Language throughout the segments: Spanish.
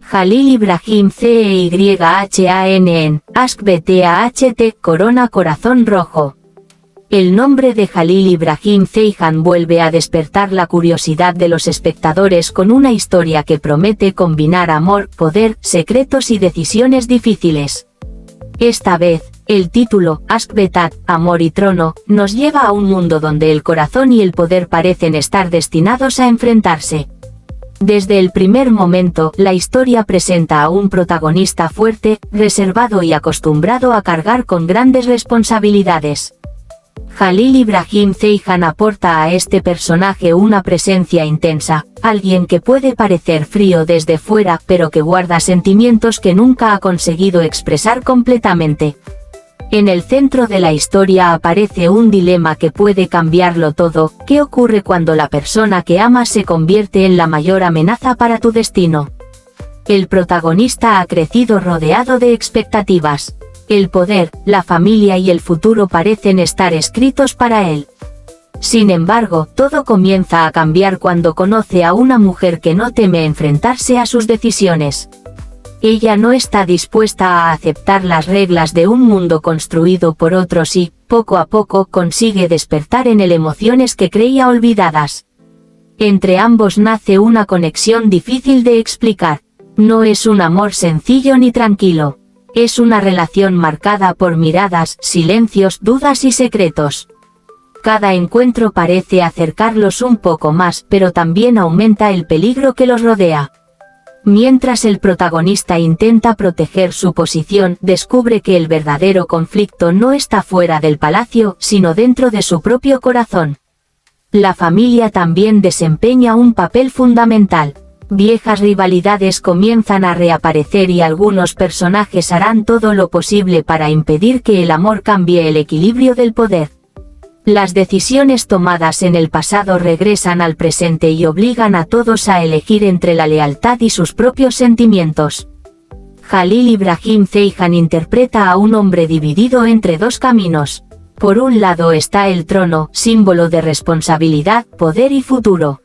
Jalil Ibrahim CEYHANN, ASKBTAHT, Corona Corazón Rojo. El nombre de Jalil Ibrahim Ceyhan vuelve a despertar la curiosidad de los espectadores con una historia que promete combinar amor, poder, secretos y decisiones difíciles. Esta vez, el título, Askbetat, Amor y Trono, nos lleva a un mundo donde el corazón y el poder parecen estar destinados a enfrentarse. Desde el primer momento, la historia presenta a un protagonista fuerte, reservado y acostumbrado a cargar con grandes responsabilidades. Jalil Ibrahim Ceyhan aporta a este personaje una presencia intensa, alguien que puede parecer frío desde fuera pero que guarda sentimientos que nunca ha conseguido expresar completamente. En el centro de la historia aparece un dilema que puede cambiarlo todo: ¿qué ocurre cuando la persona que amas se convierte en la mayor amenaza para tu destino? El protagonista ha crecido rodeado de expectativas. El poder, la familia y el futuro parecen estar escritos para él. Sin embargo, todo comienza a cambiar cuando conoce a una mujer que no teme enfrentarse a sus decisiones. Ella no está dispuesta a aceptar las reglas de un mundo construido por otros y, poco a poco, consigue despertar en él emociones que creía olvidadas. Entre ambos nace una conexión difícil de explicar. No es un amor sencillo ni tranquilo. Es una relación marcada por miradas, silencios, dudas y secretos. Cada encuentro parece acercarlos un poco más, pero también aumenta el peligro que los rodea. Mientras el protagonista intenta proteger su posición, descubre que el verdadero conflicto no está fuera del palacio, sino dentro de su propio corazón. La familia también desempeña un papel fundamental. Viejas rivalidades comienzan a reaparecer y algunos personajes harán todo lo posible para impedir que el amor cambie el equilibrio del poder. Las decisiones tomadas en el pasado regresan al presente y obligan a todos a elegir entre la lealtad y sus propios sentimientos. Jalil Ibrahim Ceyhan interpreta a un hombre dividido entre dos caminos. Por un lado está el trono, símbolo de responsabilidad, poder y futuro.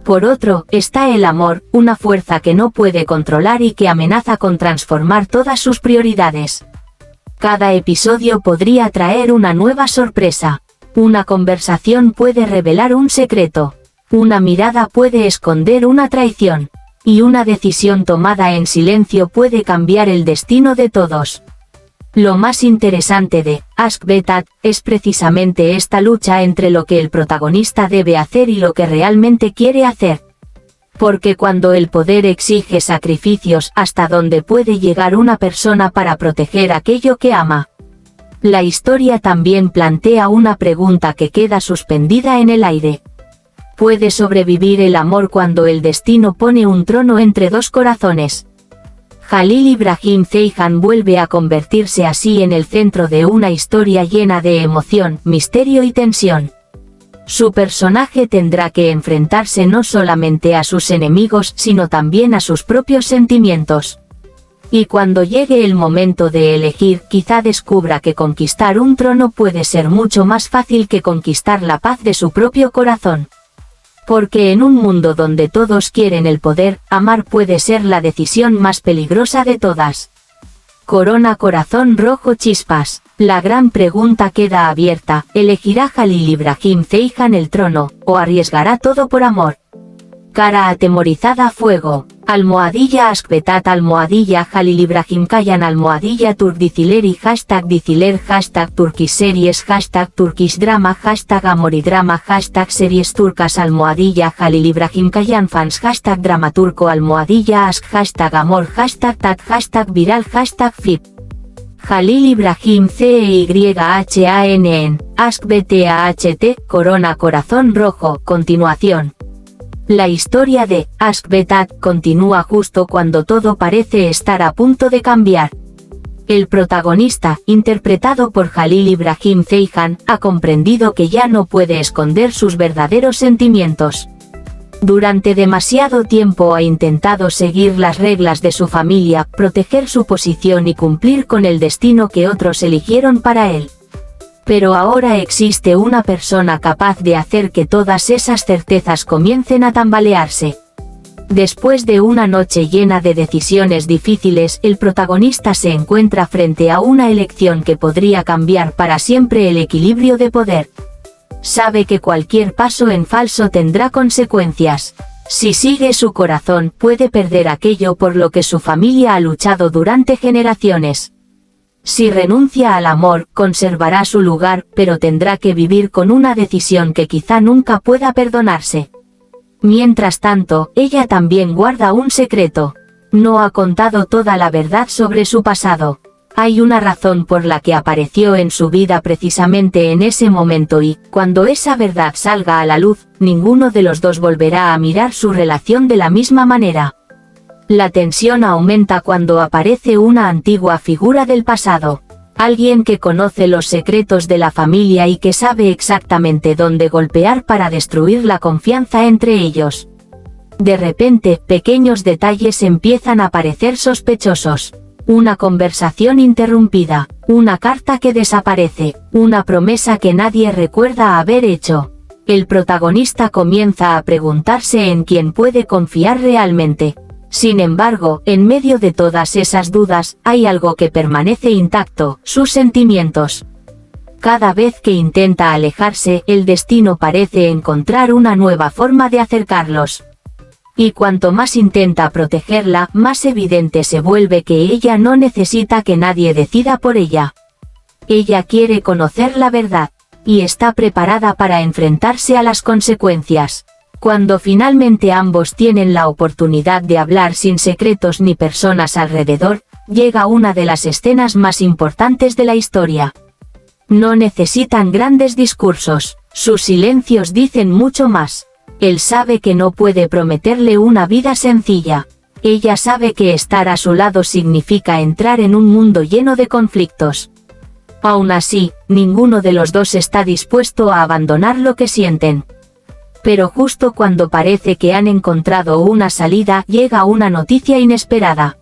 Por otro, está el amor, una fuerza que no puede controlar y que amenaza con transformar todas sus prioridades. Cada episodio podría traer una nueva sorpresa. Una conversación puede revelar un secreto. Una mirada puede esconder una traición. Y una decisión tomada en silencio puede cambiar el destino de todos. Lo más interesante de Askbetat es precisamente esta lucha entre lo que el protagonista debe hacer y lo que realmente quiere hacer. Porque cuando el poder exige sacrificios, ¿hasta dónde puede llegar una persona para proteger aquello que ama? La historia también plantea una pregunta que queda suspendida en el aire. ¿Puede sobrevivir el amor cuando el destino pone un trono entre dos corazones? Jalil Ibrahim Ceyhan vuelve a convertirse así en el centro de una historia llena de emoción, misterio y tensión. Su personaje tendrá que enfrentarse no solamente a sus enemigos, sino también a sus propios sentimientos. Y cuando llegue el momento de elegir, quizá descubra que conquistar un trono puede ser mucho más fácil que conquistar la paz de su propio corazón. Porque en un mundo donde todos quieren el poder, amar puede ser la decisión más peligrosa de todas. Corona Corazón Rojo Chispas. La gran pregunta queda abierta: ¿elegirá Jalil Ibrahim Ceyhan el trono, o arriesgará todo por amor? Cara atemorizada Fuego. Almohadilla Askbetat almohadilla Jalil Ibrahim Ceyhan almohadilla Turkdicileri #Diciler #Turkish-series #Turkish drama #Amoridrama #series turcas almohadilla Jalil Ibrahim Ceyhan fans #Dramaturco almohadilla Ask #Amor #Tat #Viral #Flip. Jalil Ibrahim CEYHANN, AskBTAHT, Corona Corazón Rojo. Continuación. La historia de Askbetat continúa justo cuando todo parece estar a punto de cambiar. El protagonista, interpretado por Jalil Ibrahim Ceyhan, ha comprendido que ya no puede esconder sus verdaderos sentimientos. Durante demasiado tiempo ha intentado seguir las reglas de su familia, proteger su posición y cumplir con el destino que otros eligieron para él. Pero ahora existe una persona capaz de hacer que todas esas certezas comiencen a tambalearse. Después de una noche llena de decisiones difíciles, el protagonista se encuentra frente a una elección que podría cambiar para siempre el equilibrio de poder. Sabe que cualquier paso en falso tendrá consecuencias. Si sigue su corazón, puede perder aquello por lo que su familia ha luchado durante generaciones. Si renuncia al amor, conservará su lugar, pero tendrá que vivir con una decisión que quizá nunca pueda perdonarse. Mientras tanto, ella también guarda un secreto. No ha contado toda la verdad sobre su pasado. Hay una razón por la que apareció en su vida precisamente en ese momento y, cuando esa verdad salga a la luz, ninguno de los dos volverá a mirar su relación de la misma manera. La tensión aumenta cuando aparece una antigua figura del pasado. Alguien que conoce los secretos de la familia y que sabe exactamente dónde golpear para destruir la confianza entre ellos. De repente, pequeños detalles empiezan a parecer sospechosos. Una conversación interrumpida, una carta que desaparece, una promesa que nadie recuerda haber hecho. El protagonista comienza a preguntarse en quién puede confiar realmente. Sin embargo, en medio de todas esas dudas, hay algo que permanece intacto: sus sentimientos. Cada vez que intenta alejarse, el destino parece encontrar una nueva forma de acercarlos. Y cuanto más intenta protegerla, más evidente se vuelve que ella no necesita que nadie decida por ella. Ella quiere conocer la verdad, y está preparada para enfrentarse a las consecuencias. Cuando finalmente ambos tienen la oportunidad de hablar sin secretos ni personas alrededor, llega una de las escenas más importantes de la historia. No necesitan grandes discursos, sus silencios dicen mucho más. Él sabe que no puede prometerle una vida sencilla. Ella sabe que estar a su lado significa entrar en un mundo lleno de conflictos. Aún así, ninguno de los dos está dispuesto a abandonar lo que sienten. Pero justo cuando parece que han encontrado una salida, llega una noticia inesperada.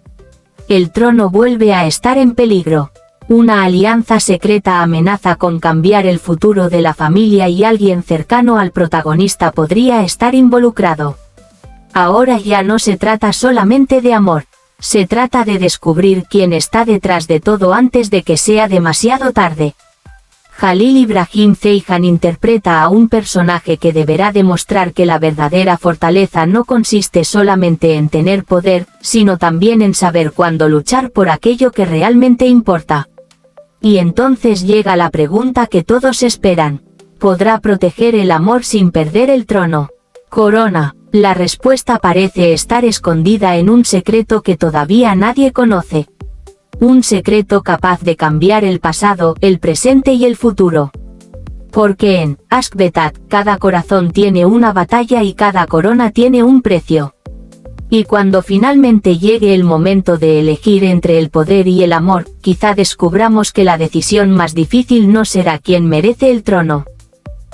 El trono vuelve a estar en peligro. Una alianza secreta amenaza con cambiar el futuro de la familia y alguien cercano al protagonista podría estar involucrado. Ahora ya no se trata solamente de amor. Se trata de descubrir quién está detrás de todo antes de que sea demasiado tarde. Jalil Ibrahim Ceyhan interpreta a un personaje que deberá demostrar que la verdadera fortaleza no consiste solamente en tener poder, sino también en saber cuándo luchar por aquello que realmente importa. Y entonces llega la pregunta que todos esperan: ¿podrá proteger el amor sin perder el trono? Corona. La respuesta parece estar escondida en un secreto que todavía nadie conoce. Un secreto capaz de cambiar el pasado, el presente y el futuro. Porque en Askbetat, cada corazón tiene una batalla y cada corona tiene un precio. Y cuando finalmente llegue el momento de elegir entre el poder y el amor, quizá descubramos que la decisión más difícil no será quién merece el trono,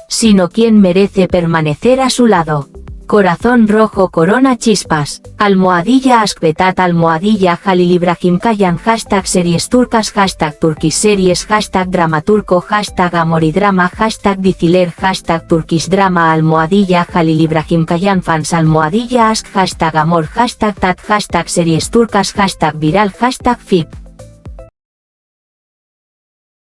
sino quién merece permanecer a su lado. Corazón rojo, corona chispas. Almohadilla Askbetat, almohadilla Jalil Ibrahim Ceyhan, #series turcas, #turkish-series, #dramaturco, #amoridrama, #diciler, #turkishdrama, almohadilla Jalil Ibrahim Ceyhan fans, almohadilla ask, #amor, #tat, #series turcas, #viral, #fib.